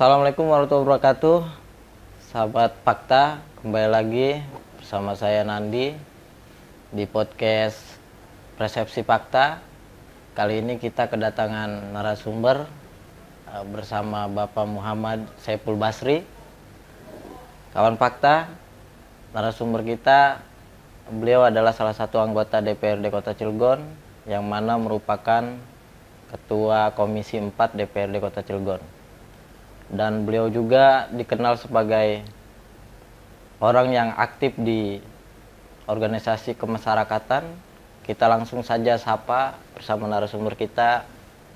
Assalamualaikum warahmatullahi wabarakatuh. Sahabat Fakta, kembali lagi bersama saya Nandi di podcast Persepsi Fakta. Kali ini kita kedatangan narasumber bersama Bapak Muhammad Saiful Basri. Kawan Fakta, narasumber kita, beliau adalah salah satu anggota DPRD Kota Cilegon yang mana merupakan Ketua Komisi 4 DPRD Kota Cilegon. Dan beliau juga dikenal sebagai orang yang aktif di organisasi kemasyarakatan. Kita langsung saja sapa bersama narasumber kita,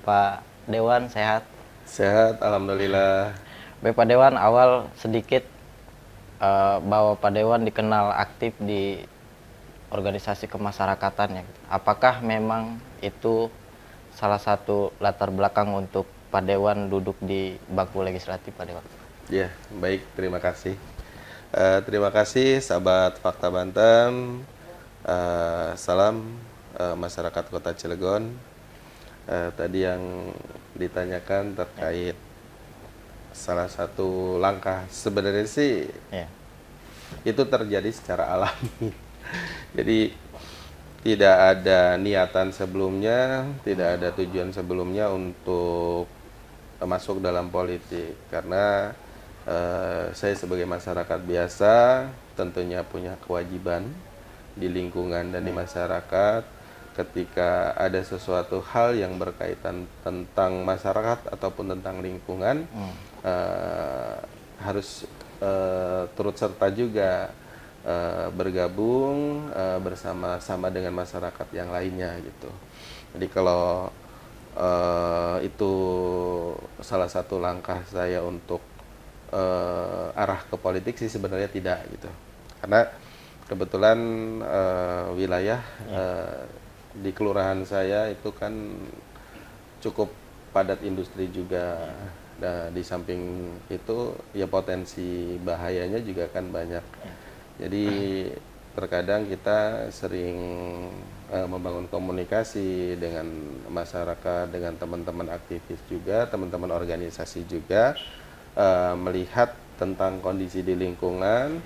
Pak Dewan. Sehat? Sehat, alhamdulillah. Baik Pak Dewan, awal sedikit bahwa Pak Dewan dikenal aktif di organisasi kemasyarakatan ya. Apakah memang itu salah satu latar belakang untuk Pak Dewan duduk di bangku legislatif, Pak Dewan? Ya, baik, terima kasih. Terima kasih sahabat Fakta Banten. Salam masyarakat Kota Cilegon. Tadi yang ditanyakan terkait salah satu langkah, sebenarnya sih itu terjadi secara alami. Jadi tidak ada niatan sebelumnya, tidak ada tujuan sebelumnya untuk masuk dalam politik, karena saya sebagai masyarakat biasa tentunya punya kewajiban di lingkungan dan di masyarakat. Ketika ada sesuatu hal yang berkaitan tentang masyarakat ataupun tentang lingkungan, harus turut serta juga bergabung bersama-sama dengan masyarakat yang lainnya gitu. Jadi kalau itu salah satu langkah saya untuk arah ke politik sih sebenarnya tidak gitu, karena kebetulan wilayah di kelurahan saya itu kan cukup padat industri juga. Nah, di samping itu ya potensi bahayanya juga kan banyak. Jadi terkadang kita sering membangun komunikasi dengan masyarakat, dengan teman-teman aktivis juga, teman-teman organisasi juga, melihat tentang kondisi di lingkungan,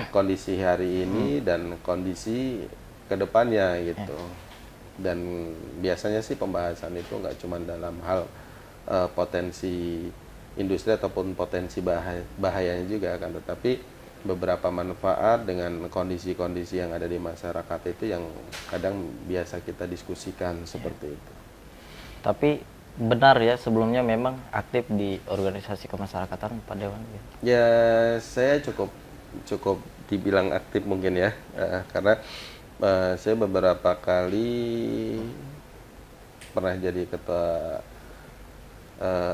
kondisi hari ini dan kondisi kedepannya gitu. Dan biasanya sih pembahasan itu nggak cuma dalam hal potensi industri ataupun potensi bahayanya juga, kan, tetapi beberapa manfaat dengan kondisi-kondisi yang ada di masyarakat itu yang kadang biasa kita diskusikan seperti itu. Tapi benar ya, sebelumnya memang aktif di organisasi kemasyarakatan, Pak Dewan? Ya, saya cukup dibilang aktif mungkin ya, karena saya beberapa kali pernah jadi ketua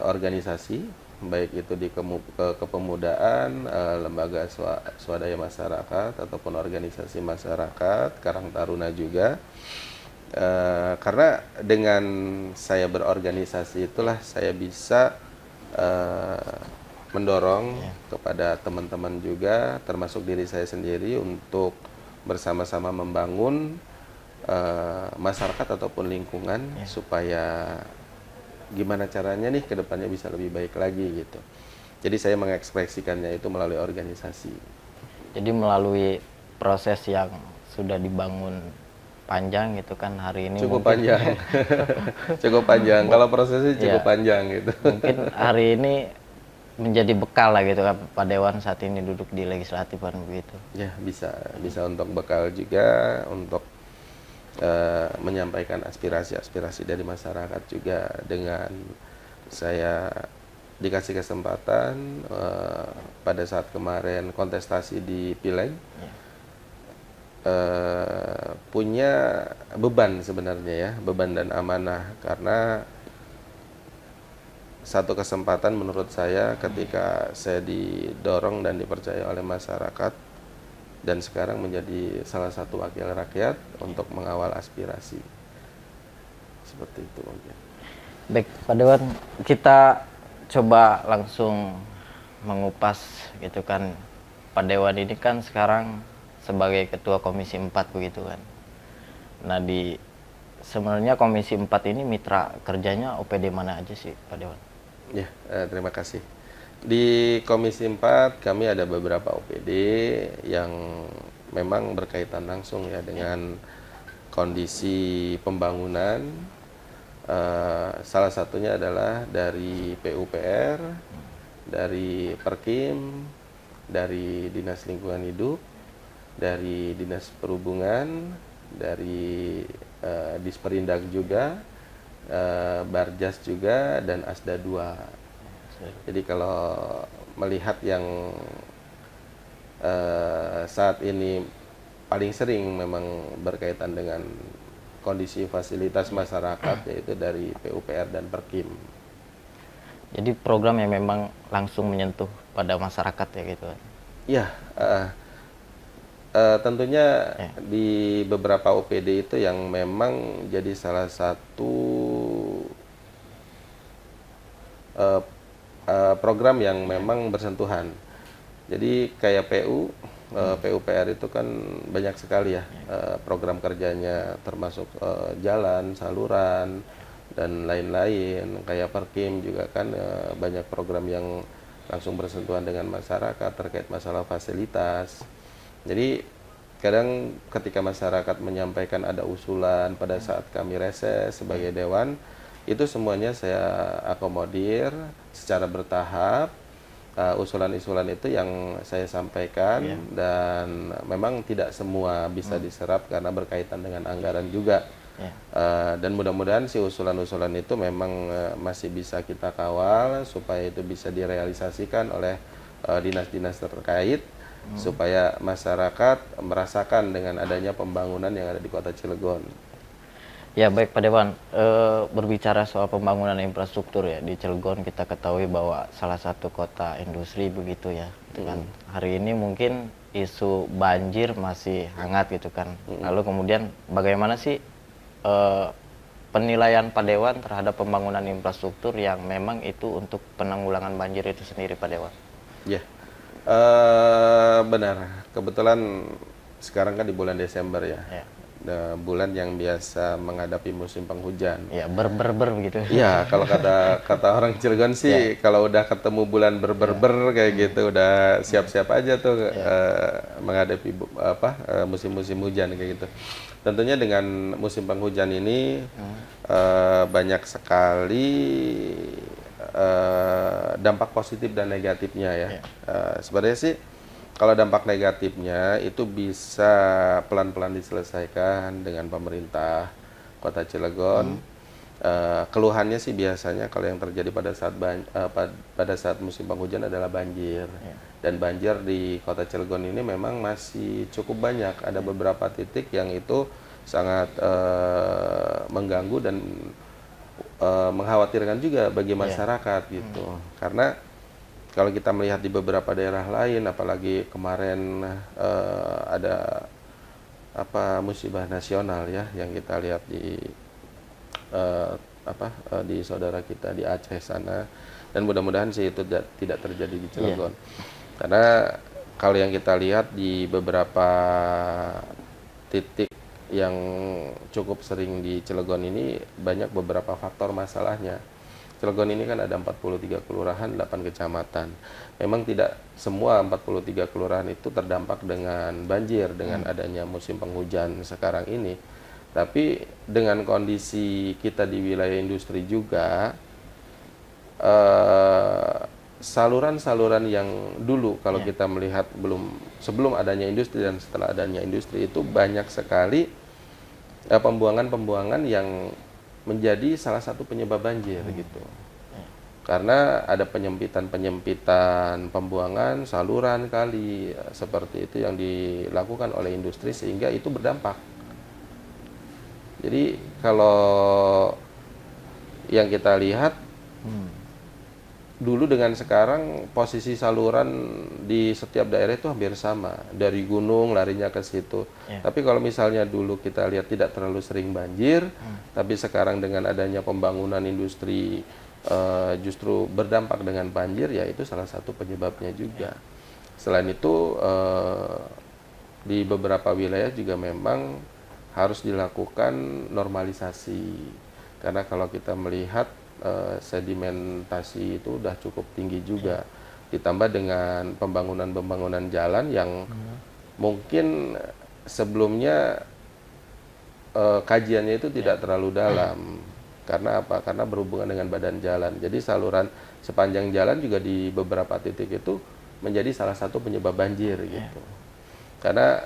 organisasi, baik itu di kepemudaan, lembaga swadaya masyarakat ataupun organisasi masyarakat, Karang Taruna juga. Karena dengan saya berorganisasi itulah saya bisa mendorong kepada teman-teman juga, termasuk diri saya sendiri, untuk bersama-sama membangun masyarakat ataupun lingkungan supaya gimana caranya nih ke depannya bisa lebih baik lagi gitu. Jadi saya mengekspresikannya itu melalui organisasi. Jadi melalui proses yang sudah dibangun panjang gitu kan, hari ini cukup panjang. Cukup panjang. Kalau prosesnya cukup panjang gitu. Mungkin hari ini menjadi bekal lah gitu kan Pak Dewan saat ini duduk di legislatif kan begitu. Ya, bisa untuk bekal juga, untuk menyampaikan aspirasi-aspirasi dari masyarakat juga. Dengan saya dikasih kesempatan pada saat kemarin kontestasi di Pileg, punya beban sebenarnya ya, beban dan amanah, karena satu kesempatan menurut saya ketika saya didorong dan dipercaya oleh masyarakat dan sekarang menjadi salah satu wakil rakyat untuk mengawal aspirasi. Seperti itu mungkin. Baik, Pak Dewan, kita coba langsung mengupas gitu kan. Pak Dewan ini kan sekarang sebagai Ketua Komisi 4 begitu kan. Nah, sebenarnya Komisi 4 ini mitra kerjanya OPD mana aja sih, Pak Dewan? Ya, terima kasih. Di Komisi 4 kami ada beberapa OPD yang memang berkaitan langsung ya dengan kondisi pembangunan. Salah satunya adalah dari PUPR, dari Perkim, dari Dinas Lingkungan Hidup, dari Dinas Perhubungan, dari Disperindag juga, Barjas juga, dan Asda 2. Jadi kalau melihat yang saat ini paling sering memang berkaitan dengan kondisi fasilitas masyarakat, yaitu dari PUPR dan Perkim. Jadi program yang memang langsung menyentuh pada masyarakat ya gitu. Ya, tentunya di beberapa OPD itu yang memang jadi salah satu program yang memang bersentuhan. Jadi kayak PUPR itu kan banyak sekali ya program kerjanya, termasuk jalan, saluran, dan lain-lain. Kayak Perkim juga kan banyak program yang langsung bersentuhan dengan masyarakat terkait masalah fasilitas. Jadi kadang ketika masyarakat menyampaikan ada usulan pada saat kami reses sebagai dewan, itu semuanya saya akomodir secara bertahap. Usulan-usulan itu yang saya sampaikan, dan memang tidak semua bisa diserap karena berkaitan dengan anggaran juga. Dan mudah-mudahan si usulan-usulan itu memang masih bisa kita kawal supaya itu bisa direalisasikan oleh dinas-dinas terkait, supaya masyarakat merasakan dengan adanya pembangunan yang ada di Kota Cilegon. Ya baik Pak Dewan, berbicara soal pembangunan infrastruktur ya di Cilegon, kita ketahui bahwa salah satu kota industri begitu ya, gitu kan. Hari ini mungkin isu banjir masih hangat gitu kan. Lalu kemudian bagaimana sih penilaian Pak Dewan terhadap pembangunan infrastruktur yang memang itu untuk penanggulangan banjir itu sendiri Pak Dewan? Ya, benar. Kebetulan sekarang kan di bulan Desember ya. Bulan yang biasa menghadapi musim penghujan. Ya, begitu. Iya, kalau kata orang Cilegon sih, kalau udah ketemu bulan kayak gitu, udah siap-siap aja tuh menghadapi musim-musim hujan kayak gitu. Tentunya dengan musim penghujan ini banyak sekali dampak positif dan negatifnya ya. Sebenarnya sih kalau dampak negatifnya itu bisa pelan-pelan diselesaikan dengan pemerintah Kota Cilegon. Keluhannya sih biasanya kalau yang terjadi pada saat musim penghujan adalah banjir. Dan banjir di Kota Cilegon ini memang masih cukup banyak. Ada beberapa titik yang itu sangat mengganggu dan mengkhawatirkan juga bagi masyarakat gitu. Karena kalau kita melihat di beberapa daerah lain, apalagi kemarin ada musibah nasional ya yang kita lihat di di saudara kita di Aceh sana, dan mudah-mudahan sih itu tidak terjadi di Cilegon. Karena kalau yang kita lihat di beberapa titik yang cukup sering di Cilegon ini banyak beberapa faktor masalahnya. Cilegon ini kan ada 43 kelurahan, 8 kecamatan. Memang tidak semua 43 kelurahan itu terdampak dengan banjir dengan adanya musim penghujan sekarang ini. Tapi dengan kondisi kita di wilayah industri juga, saluran-saluran yang dulu kalau kita melihat sebelum adanya industri dan setelah adanya industri itu banyak sekali pembuangan-pembuangan yang menjadi salah satu penyebab banjir gitu. Karena ada penyempitan pembuangan saluran kali seperti itu yang dilakukan oleh industri sehingga itu berdampak. Jadi kalau yang kita lihat dulu dengan sekarang posisi saluran di setiap daerah itu hampir sama, dari gunung larinya ke situ. Tapi kalau misalnya dulu kita lihat tidak terlalu sering banjir, tapi sekarang dengan adanya pembangunan industri justru berdampak dengan banjir, ya itu salah satu penyebabnya juga. Selain itu di beberapa wilayah juga memang harus dilakukan normalisasi, karena kalau kita melihat sedimentasi itu udah cukup tinggi juga. ditambah dengan pembangunan jalan yang mungkin sebelumnya kajiannya itu tidak terlalu dalam. Karena apa? Karena berhubungan dengan badan jalan. Jadi saluran sepanjang jalan juga di beberapa titik itu menjadi salah satu penyebab banjir gitu. Karena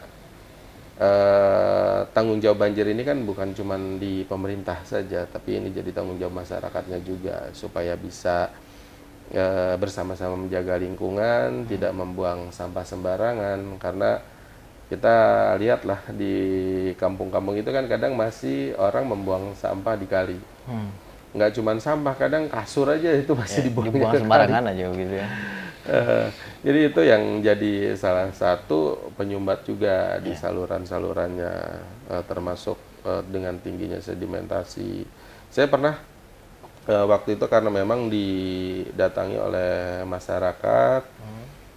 tanggung jawab banjir ini kan bukan cuma di pemerintah saja, tapi ini jadi tanggung jawab masyarakatnya juga supaya bisa bersama-sama menjaga lingkungan, tidak membuang sampah sembarangan. Karena kita lihatlah di kampung-kampung itu kan kadang masih orang membuang sampah di kali. Nggak cuma sampah, kadang kasur aja itu masih dibuang sembarangan aja gitu ya. Jadi itu yang jadi salah satu penyumbat juga di saluran-salurannya, termasuk dengan tingginya sedimentasi. Saya pernah waktu itu karena memang didatangi oleh masyarakat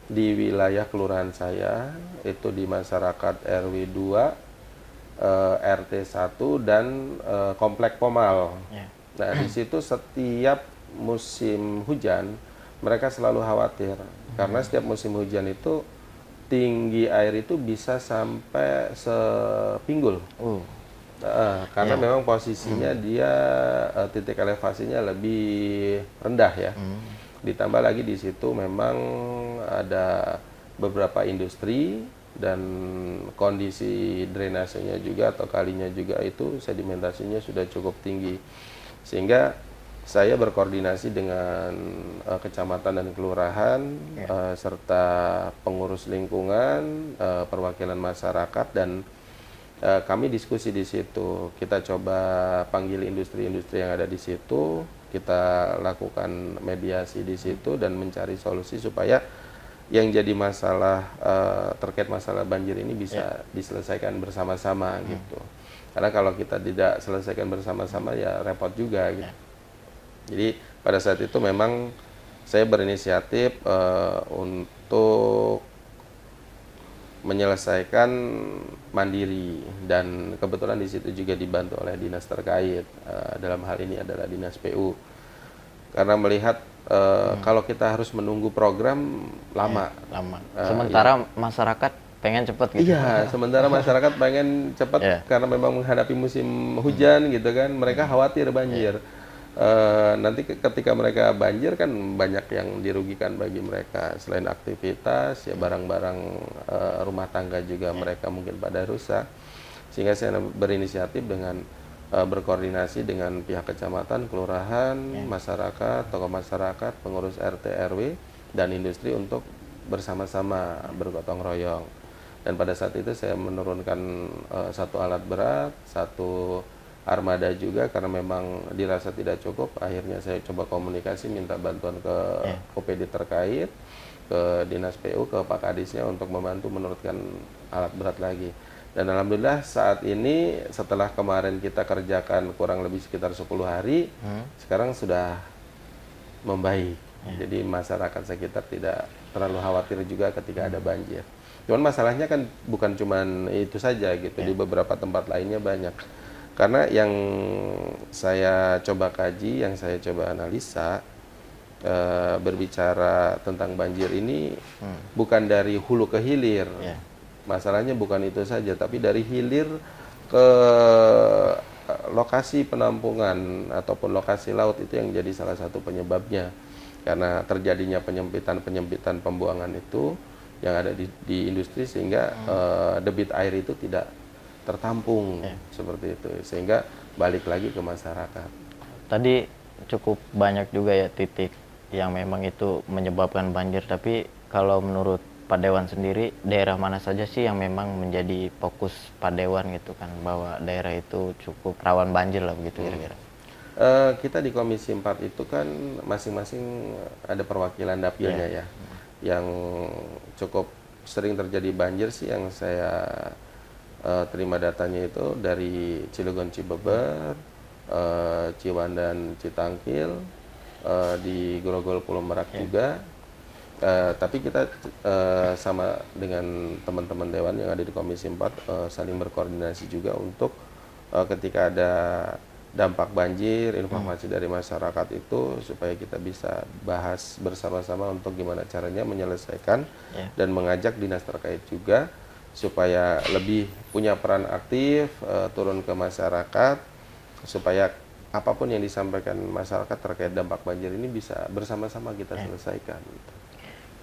di wilayah kelurahan saya, itu di masyarakat RW 2, RT 1 dan Komplek Pomal. Nah, di situ setiap musim hujan mereka selalu khawatir karena setiap musim hujan itu tinggi air itu bisa sampai sepinggul. Karena memang posisinya dia titik elevasinya lebih rendah ya. Ditambah lagi di situ memang ada beberapa industri dan kondisi drainasenya juga atau kalinya juga itu sedimentasinya sudah cukup tinggi. Sehingga saya berkoordinasi dengan kecamatan dan kelurahan serta pengurus lingkungan, perwakilan masyarakat, dan kami diskusi di situ. Kita coba panggil industri-industri yang ada di situ, kita lakukan mediasi di situ dan mencari solusi supaya yang jadi masalah terkait masalah banjir ini bisa diselesaikan bersama-sama gitu. Karena kalau kita tidak selesaikan bersama-sama ya repot juga gitu. Jadi pada saat itu memang saya berinisiatif untuk menyelesaikan mandiri, dan kebetulan di situ juga dibantu oleh dinas terkait, dalam hal ini adalah dinas PU. Karena melihat kalau kita harus menunggu program lama. Sementara masyarakat pengen cepat gitu. Iya, sementara masyarakat pengen cepat karena memang menghadapi musim hujan gitu kan, mereka khawatir banjir. Nanti ketika mereka banjir kan banyak yang dirugikan bagi mereka, selain aktivitas ya barang-barang rumah tangga juga mereka mungkin pada rusak. Sehingga saya berinisiatif dengan berkoordinasi dengan pihak kecamatan, kelurahan, masyarakat, tokoh masyarakat, pengurus RT RW dan industri untuk bersama-sama bergotong royong. Dan pada saat itu saya menurunkan satu alat berat, satu armada juga, karena memang dirasa tidak cukup. Akhirnya saya coba komunikasi minta bantuan ke OPD terkait, ke Dinas PU, ke Pak Kadisnya untuk membantu menurunkan alat berat lagi. Dan alhamdulillah saat ini setelah kemarin kita kerjakan kurang lebih sekitar 10 hari, sekarang sudah membaik. Jadi masyarakat sekitar tidak terlalu khawatir juga ketika ada banjir. Cuman masalahnya kan bukan cuman itu saja gitu, di beberapa tempat lainnya banyak. Karena yang saya coba kaji, yang saya coba analisa, berbicara tentang banjir ini bukan dari hulu ke hilir. Masalahnya bukan itu saja, tapi dari hilir ke lokasi penampungan ataupun lokasi laut itu yang jadi salah satu penyebabnya. Karena terjadinya penyempitan pembuangan itu yang ada di industri, sehingga debit air itu tidak tertampung seperti itu, sehingga balik lagi ke masyarakat. Tadi cukup banyak juga ya titik yang memang itu menyebabkan banjir, tapi kalau menurut Pak Dewan sendiri, daerah mana saja sih yang memang menjadi fokus Pak Dewan gitu kan, bahwa daerah itu cukup rawan banjir lah begitu kira-kira? Kita di Komisi 4 itu kan masing-masing ada perwakilan dapilnya ya, yang cukup sering terjadi banjir sih yang saya terima datanya itu dari Cilegon Cibeber, Ciwandan Citangkil, di Grogol Pulau Merak juga. Tapi kita sama dengan teman-teman Dewan yang ada di Komisi 4 saling berkoordinasi juga untuk ketika ada dampak banjir, informasi dari masyarakat itu supaya kita bisa bahas bersama-sama untuk gimana caranya menyelesaikan dan mengajak dinas terkait juga supaya lebih punya peran aktif, turun ke masyarakat supaya apapun yang disampaikan masyarakat terkait dampak banjir ini bisa bersama-sama kita selesaikan.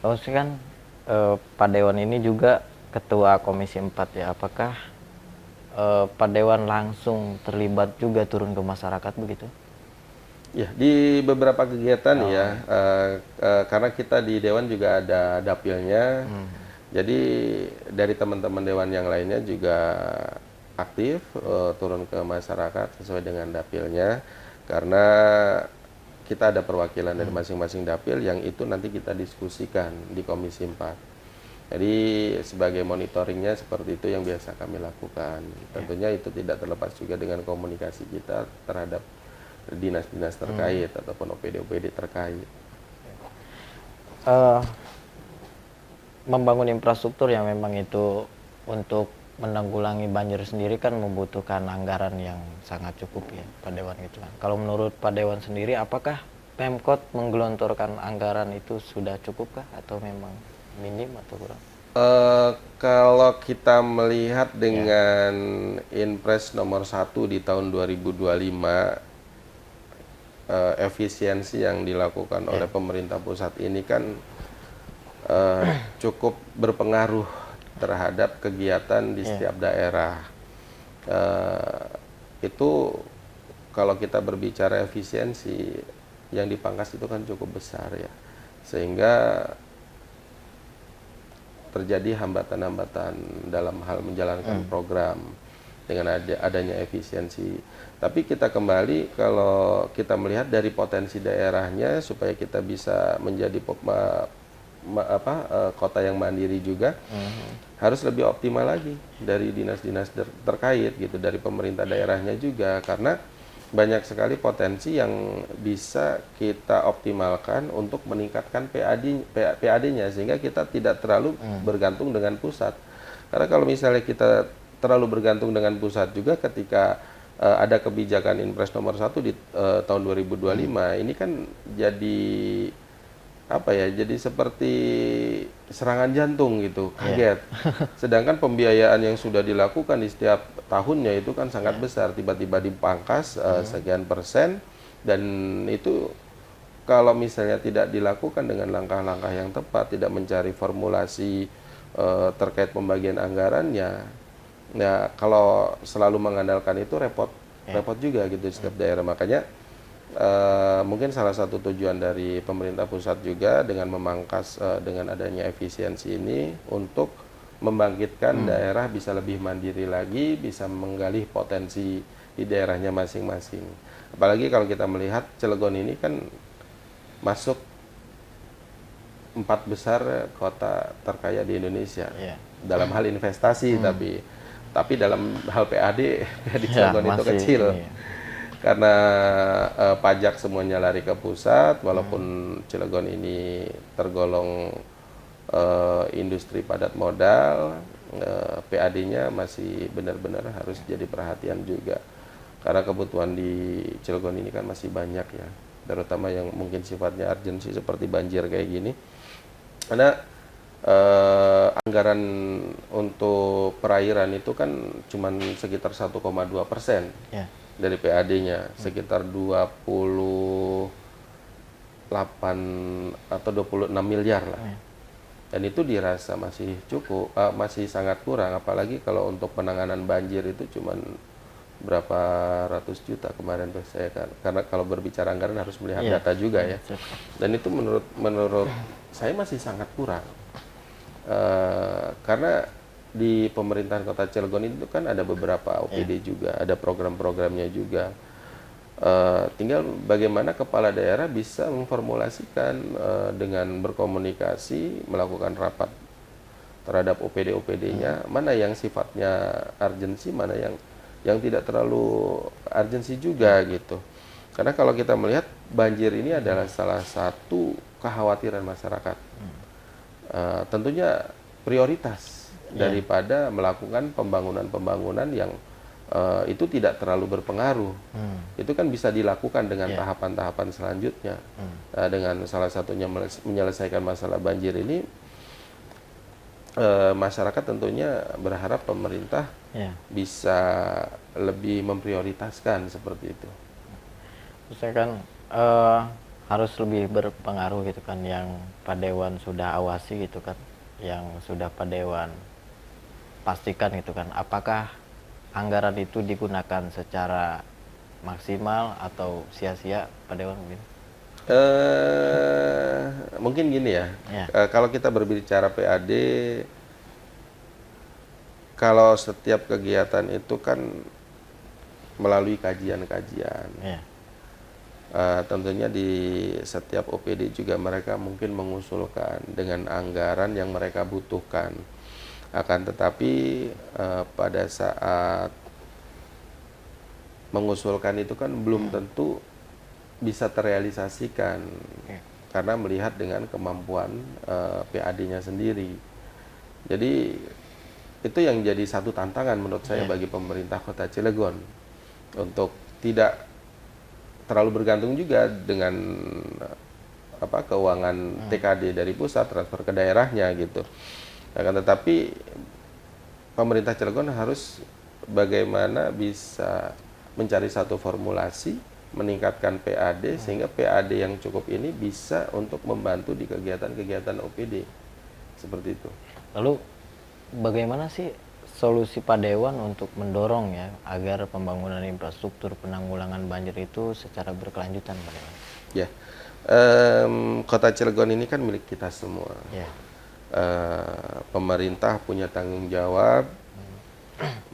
Terus kan Pak Dewan ini juga Ketua Komisi 4 ya, apakah Pak Dewan langsung terlibat juga turun ke masyarakat begitu? Ya, di beberapa kegiatan karena kita di Dewan juga ada dapilnya, jadi dari teman-teman Dewan yang lainnya juga aktif turun ke masyarakat sesuai dengan dapilnya, karena kita ada perwakilan dari masing-masing dapil yang itu nanti kita diskusikan di Komisi 4. Jadi sebagai monitoringnya seperti itu yang biasa kami lakukan. Tentunya itu tidak terlepas juga dengan komunikasi kita terhadap dinas-dinas terkait ataupun OPD-OPD terkait. Membangun infrastruktur yang memang itu untuk menanggulangi banjir sendiri kan membutuhkan anggaran yang sangat cukup ya Pak Dewan gitu kan. Kalau menurut Pak Dewan sendiri, apakah Pemkot menggelontorkan anggaran itu sudah cukupkah atau memang minim atau kurang? Kalau kita melihat dengan Inpres nomor 1 di tahun 2025, efisiensi yang dilakukan oleh pemerintah pusat ini kan cukup berpengaruh terhadap kegiatan di setiap daerah. Itu kalau kita berbicara efisiensi, yang dipangkas itu kan cukup besar ya, sehingga terjadi hambatan-hambatan dalam hal menjalankan program dengan adanya efisiensi. Tapi kita kembali, kalau kita melihat dari potensi daerahnya supaya kita bisa menjadi kota yang mandiri juga, harus lebih optimal lagi dari dinas-dinas terkait gitu, dari pemerintah daerahnya juga, karena banyak sekali potensi yang bisa kita optimalkan untuk meningkatkan PAD-nya sehingga kita tidak terlalu bergantung dengan pusat. Karena kalau misalnya kita terlalu bergantung dengan pusat juga ketika ada kebijakan Inpres nomor 1 di tahun 2025, ini kan jadi jadi seperti serangan jantung gitu, kaget. Sedangkan pembiayaan yang sudah dilakukan di setiap tahunnya itu kan sangat besar, tiba-tiba dipangkas sekian persen, dan itu kalau misalnya tidak dilakukan dengan langkah-langkah yang tepat, tidak mencari formulasi terkait pembagian anggarannya, ya kalau selalu mengandalkan itu repot juga gitu di setiap daerah. Makanya mungkin salah satu tujuan dari pemerintah pusat juga dengan memangkas dengan adanya efisiensi ini untuk membangkitkan daerah bisa lebih mandiri lagi, bisa menggali potensi di daerahnya masing-masing. Apalagi kalau kita melihat Cilegon ini kan masuk 4 besar kota terkaya di Indonesia dalam hal investasi, tapi dalam hal PAD di Cilegon itu kecil. Karena pajak semuanya lari ke pusat, walaupun Cilegon ini tergolong industri padat modal, PAD-nya masih benar-benar harus jadi perhatian juga. Karena kebutuhan di Cilegon ini kan masih banyak ya, terutama yang mungkin sifatnya urgensi seperti banjir kayak gini. Karena anggaran untuk perairan itu kan cuma sekitar 1,2% dari PAD-nya, sekitar 28 atau 26 miliar lah. Dan itu dirasa masih cukup, masih sangat kurang, apalagi kalau untuk penanganan banjir itu cuma berapa ratus juta kemarin tuh saya kan. Karena kalau berbicara anggaran harus melihat data juga ya. Dan itu menurut saya masih sangat kurang. Karena di pemerintahan Kota Cilegon itu kan ada beberapa OPD juga, ada program-programnya juga. Tinggal bagaimana kepala daerah bisa memformulasikan dengan berkomunikasi, melakukan rapat terhadap OPD-OPD-nya, mana yang sifatnya urgensi, mana yang tidak terlalu urgensi juga gitu. Karena kalau kita melihat banjir ini adalah salah satu kekhawatiran masyarakat. Tentunya prioritas daripada melakukan pembangunan-pembangunan yang itu tidak terlalu berpengaruh. Itu kan bisa dilakukan dengan tahapan-tahapan selanjutnya. Dengan salah satunya menyelesaikan masalah banjir ini, masyarakat tentunya berharap pemerintah bisa lebih memprioritaskan seperti itu. Maksudnya kan harus lebih berpengaruh gitu kan, yang Pak Dewan sudah awasi gitu kan, yang sudah Pak Dewan pastikan gitu kan, apakah anggaran itu digunakan secara maksimal atau sia-sia, Pak Dewan mungkin? Mungkin gini ya, kalau kita berbicara PAD, kalau setiap kegiatan itu kan melalui kajian-kajian. Tentunya di setiap OPD juga mereka mungkin mengusulkan dengan anggaran yang mereka butuhkan. Akan tetapi pada saat mengusulkan itu kan belum tentu bisa terrealisasikan, karena melihat dengan kemampuan PAD-nya sendiri. Jadi itu yang jadi satu tantangan menurut saya bagi pemerintah Kota Cilegon, untuk tidak terlalu bergantung juga dengan keuangan TKD dari pusat transfer ke daerahnya gitu. Akan tetapi pemerintah Cilegon harus bagaimana bisa mencari satu formulasi, meningkatkan PAD sehingga PAD yang cukup ini bisa untuk membantu di kegiatan-kegiatan OPD seperti itu. Lalu bagaimana sih solusi Pak Dewan untuk mendorong ya agar pembangunan infrastruktur penanggulangan banjir itu secara berkelanjutan, Pak Dewan? Ya, Kota Cilegon ini kan milik kita semua. Pemerintah punya tanggung jawab,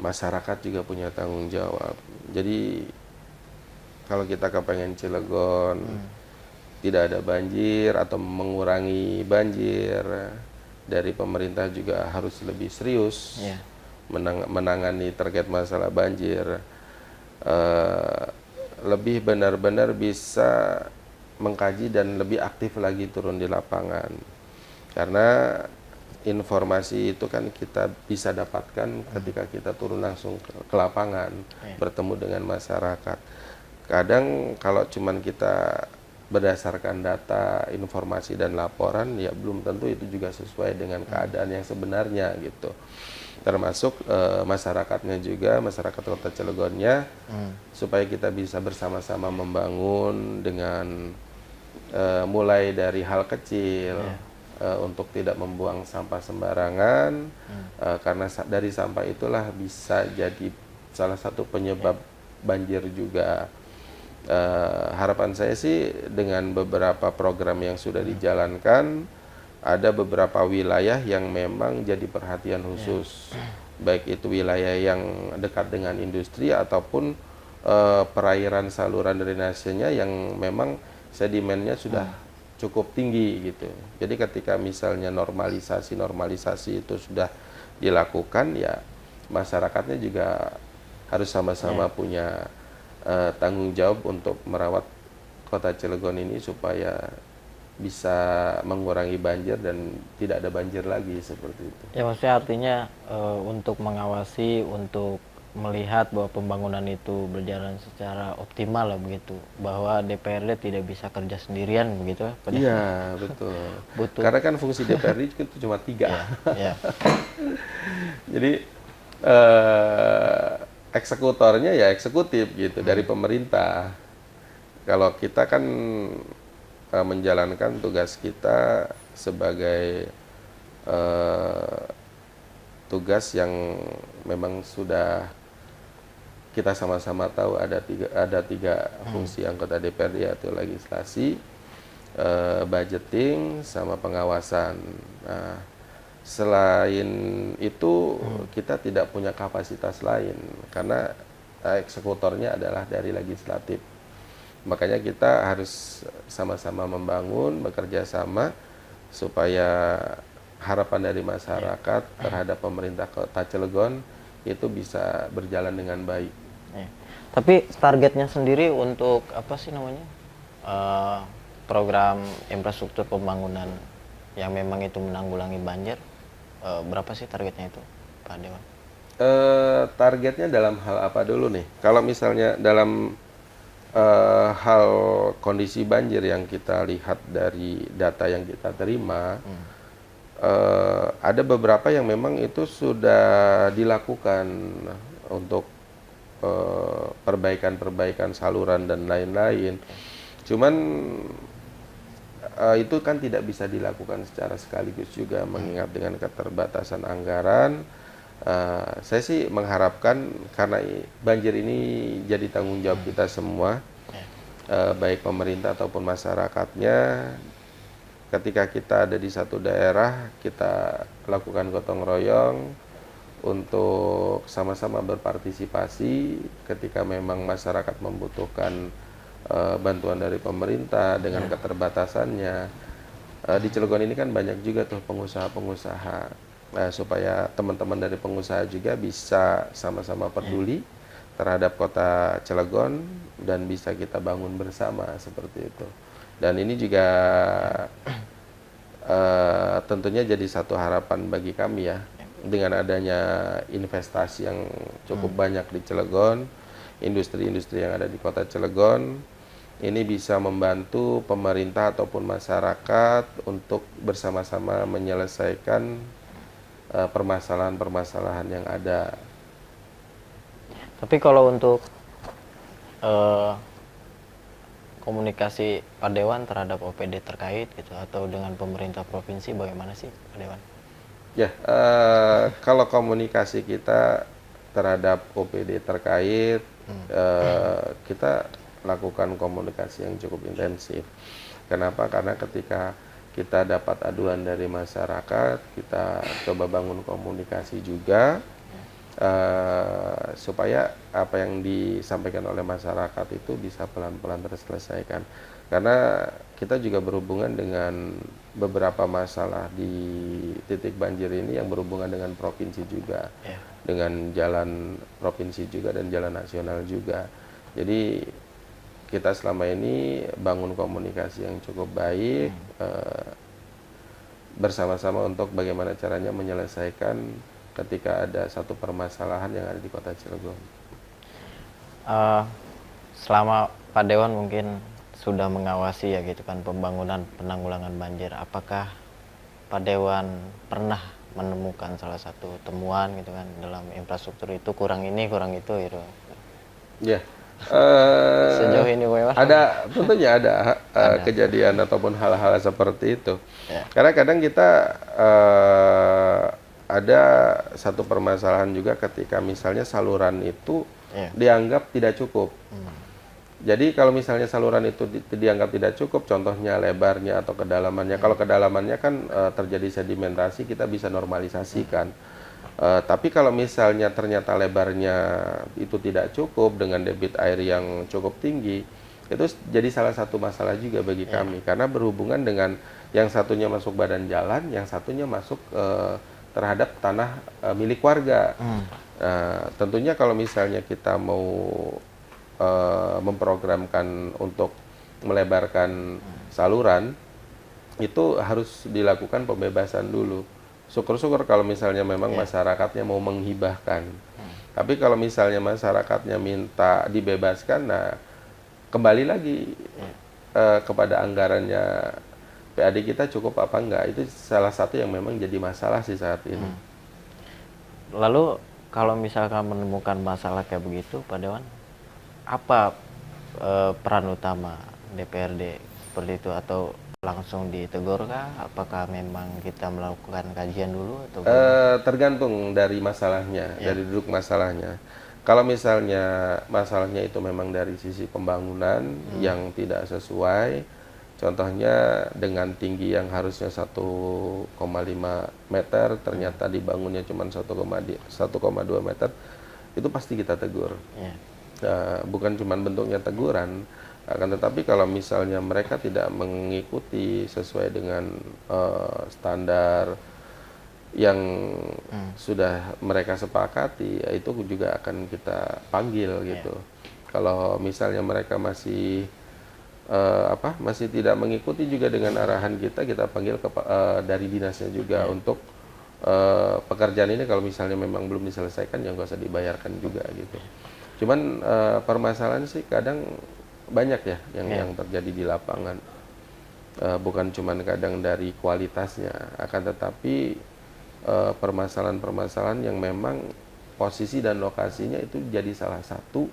masyarakat juga punya tanggung jawab. Jadi kalau kita kepengen Cilegon tidak ada banjir atau mengurangi banjir, dari pemerintah juga harus lebih serius menangani terkait masalah banjir, lebih benar-benar bisa mengkaji dan lebih aktif lagi turun di lapangan, karena informasi itu kan kita bisa dapatkan ketika kita turun langsung ke lapangan, bertemu dengan masyarakat. Kadang kalau cuman kita berdasarkan data, informasi dan laporan, ya belum tentu itu juga sesuai dengan keadaan yang sebenarnya gitu. Termasuk masyarakatnya juga, masyarakat Kota Cilegonnya, supaya kita bisa bersama-sama membangun dengan mulai dari hal kecil, untuk tidak membuang sampah sembarangan, karena dari sampah itulah bisa jadi salah satu penyebab banjir juga. Harapan saya sih dengan beberapa program yang sudah dijalankan, ada beberapa wilayah yang memang jadi perhatian khusus, baik itu wilayah yang dekat dengan industri ataupun perairan saluran drainasenya yang memang sedimennya sudah cukup tinggi gitu. Jadi ketika misalnya normalisasi itu sudah dilakukan, ya masyarakatnya juga harus sama-sama punya tanggung jawab untuk merawat Kota Cilegon ini supaya bisa mengurangi banjir dan tidak ada banjir lagi seperti itu. Ya, maksudnya artinya untuk mengawasi, untuk melihat bahwa pembangunan itu berjalan secara optimal lah begitu, bahwa DPRD tidak bisa kerja sendirian begitu. Iya betul. Butuh. Karena kan fungsi DPRD itu cuma 3. Jadi eksekutornya ya eksekutif gitu dari pemerintah. Kalau kita kan menjalankan tugas kita sebagai tugas yang memang sudah kita sama-sama tahu ada tiga fungsi anggota DPRD, yaitu legislasi, budgeting, sama pengawasan. Nah, selain itu kita tidak punya kapasitas lain karena eksekutornya adalah dari legislatif. Makanya kita harus sama-sama membangun, bekerja sama supaya harapan dari masyarakat terhadap pemerintah Kota Cilegon itu bisa berjalan dengan baik. Tapi targetnya sendiri untuk apa sih namanya, program infrastruktur pembangunan yang memang itu menanggulangi banjir, berapa sih targetnya itu, Pak Dewan? Targetnya dalam hal apa dulu nih? Kalau misalnya dalam hal kondisi banjir yang kita lihat dari data yang kita terima, ada beberapa yang memang itu sudah dilakukan untuk perbaikan-perbaikan saluran dan lain-lain. Cuman itu kan tidak bisa dilakukan secara sekaligus juga, mengingat dengan keterbatasan anggaran. Saya sih mengharapkan karena banjir ini jadi tanggung jawab kita semua, baik pemerintah ataupun masyarakatnya. Ketika kita ada di satu daerah, kita lakukan gotong royong untuk sama-sama berpartisipasi ketika memang masyarakat membutuhkan bantuan dari pemerintah dengan keterbatasannya. Di Cilegon ini kan banyak juga tuh pengusaha-pengusaha. Supaya teman-teman dari pengusaha juga bisa sama-sama peduli terhadap kota Cilegon dan bisa kita bangun bersama seperti itu. Dan ini juga tentunya jadi satu harapan bagi kami ya, dengan adanya investasi yang cukup banyak di Cilegon, industri-industri yang ada di kota Cilegon, ini bisa membantu pemerintah ataupun masyarakat untuk bersama-sama menyelesaikan permasalahan-permasalahan yang ada. Tapi kalau untuk komunikasi Pak Dewan terhadap OPD terkait gitu atau dengan pemerintah provinsi bagaimana sih Pak Dewan? Ya, kalau komunikasi kita terhadap OPD terkait, kita lakukan komunikasi yang cukup intensif. Kenapa? Karena ketika kita dapat aduan dari masyarakat, kita coba bangun komunikasi juga supaya apa yang disampaikan oleh masyarakat itu bisa pelan-pelan terselesaikan. Karena kita juga berhubungan dengan beberapa masalah di titik banjir ini yang berhubungan dengan provinsi juga, dengan jalan provinsi juga dan jalan nasional juga. Jadi kita selama ini bangun komunikasi yang cukup baik bersama-sama untuk bagaimana caranya menyelesaikan ketika ada satu permasalahan yang ada di kota Cilegon. Selama Pak Dewan mungkin sudah mengawasi ya gitu kan pembangunan penanggulangan banjir, apakah Pak Dewan pernah menemukan salah satu temuan gitu kan dalam infrastruktur itu kurang ini kurang itu gitu? Ya. Sejauh ini bagaimana? Tentunya ada kejadian ataupun hal-hal seperti itu. Ya. Karena kadang kita ada satu permasalahan juga ketika misalnya saluran itu dianggap tidak cukup. Jadi kalau misalnya saluran itu dianggap tidak cukup, contohnya lebarnya atau kedalamannya. Kalau kedalamannya kan terjadi sedimentasi, kita bisa normalisasikan. Tapi kalau misalnya ternyata lebarnya itu tidak cukup dengan debit air yang cukup tinggi, itu jadi salah satu masalah juga bagi kami. Karena berhubungan dengan yang satunya masuk badan jalan, yang satunya masuk terhadap tanah milik warga. Tentunya kalau misalnya kita mau memprogramkan untuk melebarkan saluran, itu harus dilakukan pembebasan dulu. Syukur-syukur kalau misalnya memang masyarakatnya mau menghibahkan. Tapi kalau misalnya masyarakatnya minta dibebaskan, nah kembali lagi kepada anggarannya PAD kita cukup apa enggak. Itu salah satu yang memang jadi masalah sih saat ini. Lalu kalau misalkan menemukan masalah kayak begitu Pak Dewan, apa peran utama DPRD seperti itu, atau langsung ditegur kah? Apakah memang kita melakukan kajian dulu atau tergantung dari masalahnya, dari duduk masalahnya. Kalau misalnya masalahnya itu memang dari sisi pembangunan yang tidak sesuai, contohnya dengan tinggi yang harusnya 1,5 meter, ternyata dibangunnya cuma 1,2 meter, itu pasti kita tegur. Bukan cuma bentuknya teguran, akan tetapi kalau misalnya mereka tidak mengikuti sesuai dengan standar yang sudah mereka sepakati, ya itu juga akan kita panggil gitu. Kalau misalnya mereka masih masih tidak mengikuti juga dengan arahan kita panggil dari dinasnya juga untuk pekerjaan ini kalau misalnya memang belum diselesaikan ya nggak usah dibayarkan juga gitu. Cuman permasalahan sih kadang banyak ya yang terjadi di lapangan. Bukan cuman kadang dari kualitasnya, akan tetapi permasalahan-permasalahan yang memang posisi dan lokasinya itu jadi salah satu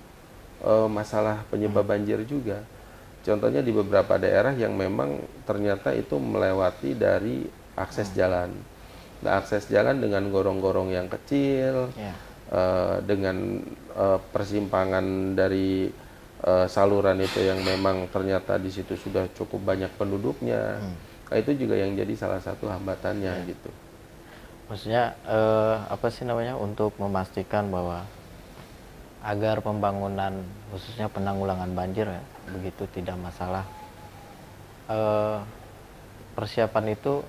masalah penyebab banjir juga. Contohnya di beberapa daerah yang memang ternyata itu melewati dari akses jalan. Nah, akses jalan dengan gorong-gorong yang kecil, dengan persimpangan dari saluran itu yang memang ternyata di situ sudah cukup banyak penduduknya. Nah, itu juga yang jadi salah satu hambatannya gitu. Maksudnya apa sih namanya, untuk memastikan bahwa agar pembangunan khususnya penanggulangan banjir ya, begitu tidak masalah, persiapan itu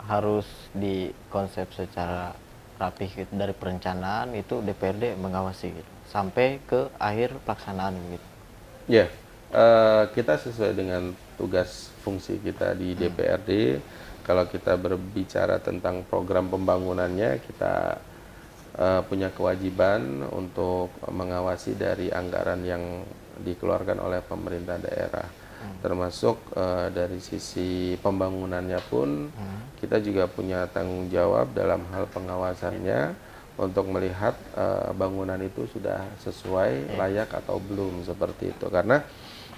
harus dikonsep secara rapih gitu. Dari perencanaan itu DPRD mengawasi gitu, sampai ke akhir pelaksanaan gitu. Ya, kita sesuai dengan tugas fungsi kita di DPRD. Kalau kita berbicara tentang program pembangunannya, kita punya kewajiban untuk mengawasi dari anggaran yang dikeluarkan oleh pemerintah daerah. Termasuk dari sisi pembangunannya pun kita juga punya tanggung jawab dalam hal pengawasannya untuk melihat bangunan itu sudah sesuai layak atau belum, seperti itu. Karena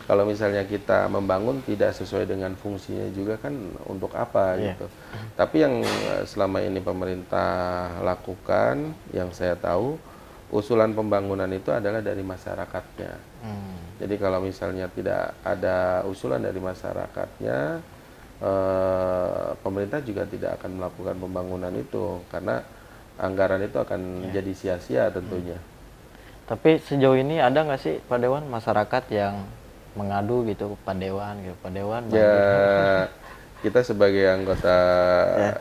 kalau misalnya kita membangun tidak sesuai dengan fungsinya juga kan untuk apa gitu. Tapi yang selama ini pemerintah lakukan, yang saya tahu, usulan pembangunan itu adalah dari masyarakatnya. Jadi kalau misalnya tidak ada usulan dari masyarakatnya, pemerintah juga tidak akan melakukan pembangunan itu, karena anggaran itu akan jadi sia-sia tentunya. Tapi sejauh ini ada nggak sih Pak Dewan masyarakat yang mengadu gitu Pak Dewan gitu, Pak Dewan banjir? Ya, kita sebagai anggota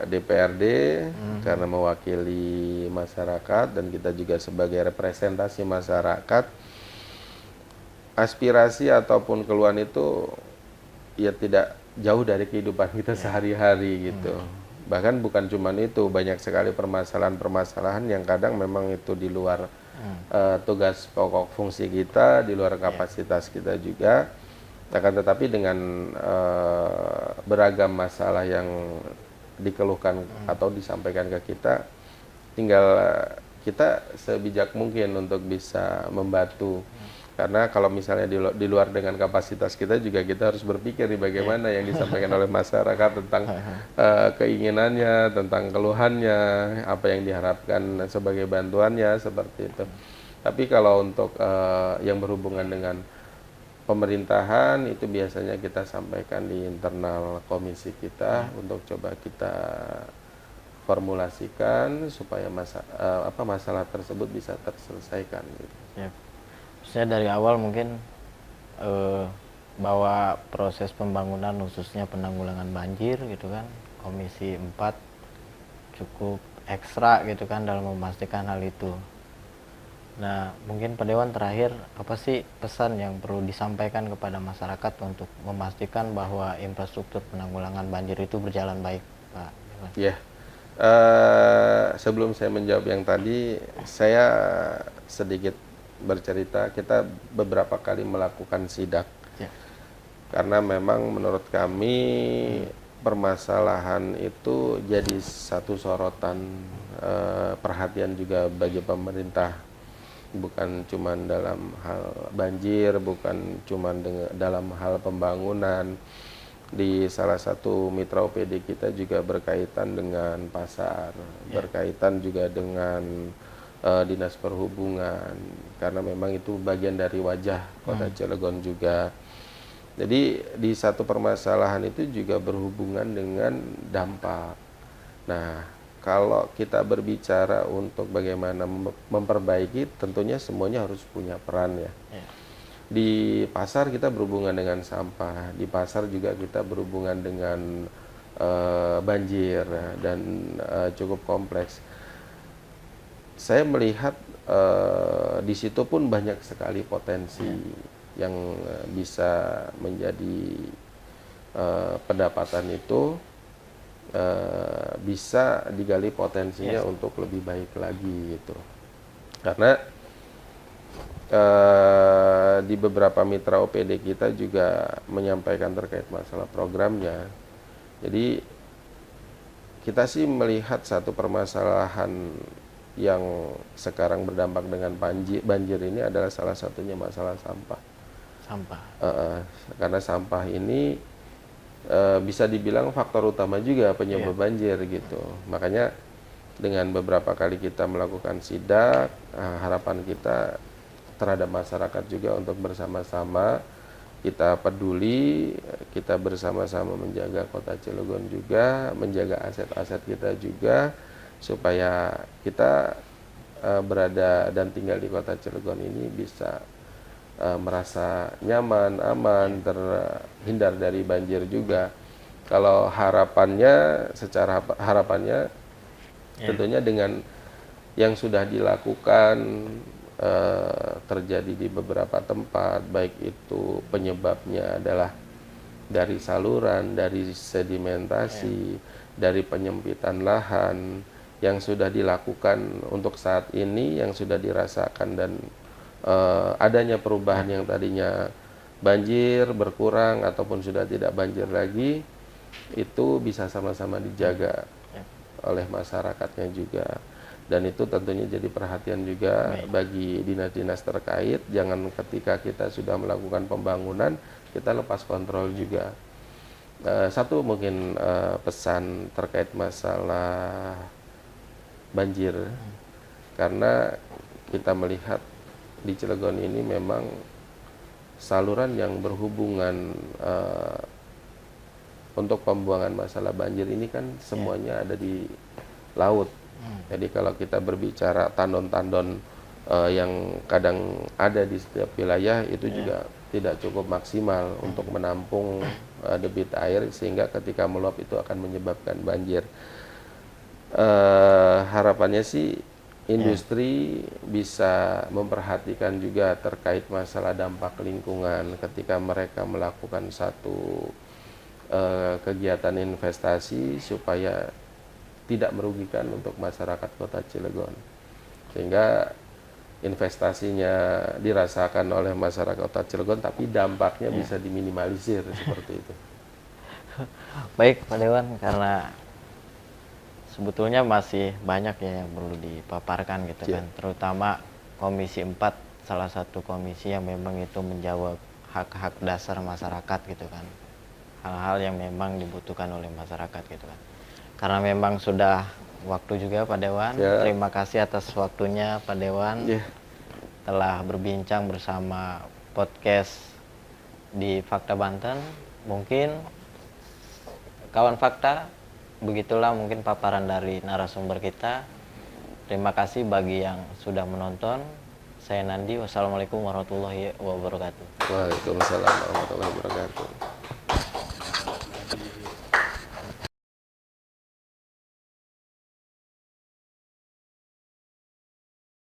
DPRD karena mewakili masyarakat dan kita juga sebagai representasi masyarakat, aspirasi ataupun keluhan itu ya tidak jauh dari kehidupan kita sehari-hari gitu. Bahkan bukan cuma itu, banyak sekali permasalahan-permasalahan yang kadang memang itu di luar tugas pokok fungsi kita, di luar kapasitas kita juga. Akan tetapi dengan beragam masalah yang dikeluhkan atau disampaikan ke kita, tinggal kita sebijak mungkin untuk bisa membantu. Karena kalau misalnya di luar dengan kapasitas kita juga, kita harus berpikir nih bagaimana yang disampaikan oleh masyarakat tentang keinginannya, tentang keluhannya, apa yang diharapkan sebagai bantuannya, seperti itu. Tapi kalau untuk yang berhubungan dengan pemerintahan, itu biasanya kita sampaikan di internal komisi kita untuk coba kita formulasikan supaya masalah tersebut bisa terselesaikan gitu. Saya dari awal mungkin bahwa proses pembangunan khususnya penanggulangan banjir gitu kan, Komisi 4 cukup ekstra gitu kan dalam memastikan hal itu. Nah, mungkin Pak Dewan terakhir, apa sih pesan yang perlu disampaikan kepada masyarakat untuk memastikan bahwa infrastruktur penanggulangan banjir itu berjalan baik, Pak Dewan? Ya, sebelum saya menjawab yang tadi, saya sedikit bercerita. Kita beberapa kali melakukan sidak, karena memang menurut kami permasalahan itu jadi satu sorotan perhatian juga bagi pemerintah, bukan cuma dalam hal banjir, bukan cuma dalam hal pembangunan. Di salah satu mitra OPD kita juga berkaitan dengan pasar, berkaitan juga dengan Dinas Perhubungan, karena memang itu bagian dari wajah Kota Cilegon juga. Jadi di satu permasalahan itu juga berhubungan dengan dampak. Nah, kalau kita berbicara untuk bagaimana memperbaiki, tentunya semuanya harus punya peran ya. Di pasar kita berhubungan dengan sampah, di pasar juga kita berhubungan dengan banjir dan cukup kompleks. Saya melihat di situ pun banyak sekali potensi yang bisa menjadi pendapatan itu. bisa digali potensinya untuk lebih baik lagi gitu. Karena di beberapa mitra OPD kita juga menyampaikan terkait masalah programnya. Jadi kita sih melihat satu permasalahan yang sekarang berdampak dengan banjir ini adalah salah satunya masalah sampah. Sampah. Karena sampah ini bisa dibilang faktor utama juga penyebab banjir gitu. Makanya dengan beberapa kali kita melakukan sidak, harapan kita terhadap masyarakat juga untuk bersama-sama kita peduli, kita bersama-sama menjaga kota Cilegon juga, menjaga aset-aset kita juga, supaya kita berada dan tinggal di kota Cilegon ini bisa merasa nyaman, aman, terhindar dari banjir juga. Kalau harapannya, secara harapannya tentunya dengan yang sudah dilakukan terjadi di beberapa tempat, baik itu penyebabnya adalah dari saluran, dari sedimentasi, dari penyempitan lahan yang sudah dilakukan untuk saat ini, yang sudah dirasakan, dan adanya perubahan yang tadinya banjir berkurang ataupun sudah tidak banjir lagi, itu bisa sama-sama dijaga oleh masyarakatnya juga. Dan itu tentunya jadi perhatian juga bagi dinas-dinas terkait. Jangan ketika kita sudah melakukan pembangunan, kita lepas kontrol juga. Satu mungkin pesan terkait masalah banjir, karena kita melihat di Cilegon ini memang saluran yang berhubungan untuk pembuangan masalah banjir ini kan semuanya ada di laut. Jadi kalau kita berbicara tandon-tandon yang kadang ada di setiap wilayah itu juga tidak cukup maksimal untuk menampung debit air, sehingga ketika meluap itu akan menyebabkan banjir. Harapannya sih industri bisa memperhatikan juga terkait masalah dampak lingkungan ketika mereka melakukan satu kegiatan investasi, supaya tidak merugikan untuk masyarakat kota Cilegon, sehingga investasinya dirasakan oleh masyarakat kota Cilegon tapi dampaknya bisa diminimalisir seperti itu. Baik Pak Dewan, karena sebetulnya masih banyak ya yang perlu dipaparkan gitu kan, terutama Komisi 4, salah satu komisi yang memang itu menjawab hak-hak dasar masyarakat gitu kan, hal-hal yang memang dibutuhkan oleh masyarakat gitu kan. Karena memang sudah waktu juga Pak Dewan, terima kasih atas waktunya Pak Dewan, telah berbincang bersama podcast di Fakta Banten. Mungkin kawan Fakta, begitulah mungkin paparan dari narasumber kita. Terima kasih bagi yang sudah menonton. Saya Nandi, wassalamualaikum warahmatullahi wabarakatuh. Waalaikumsalam warahmatullahi wabarakatuh.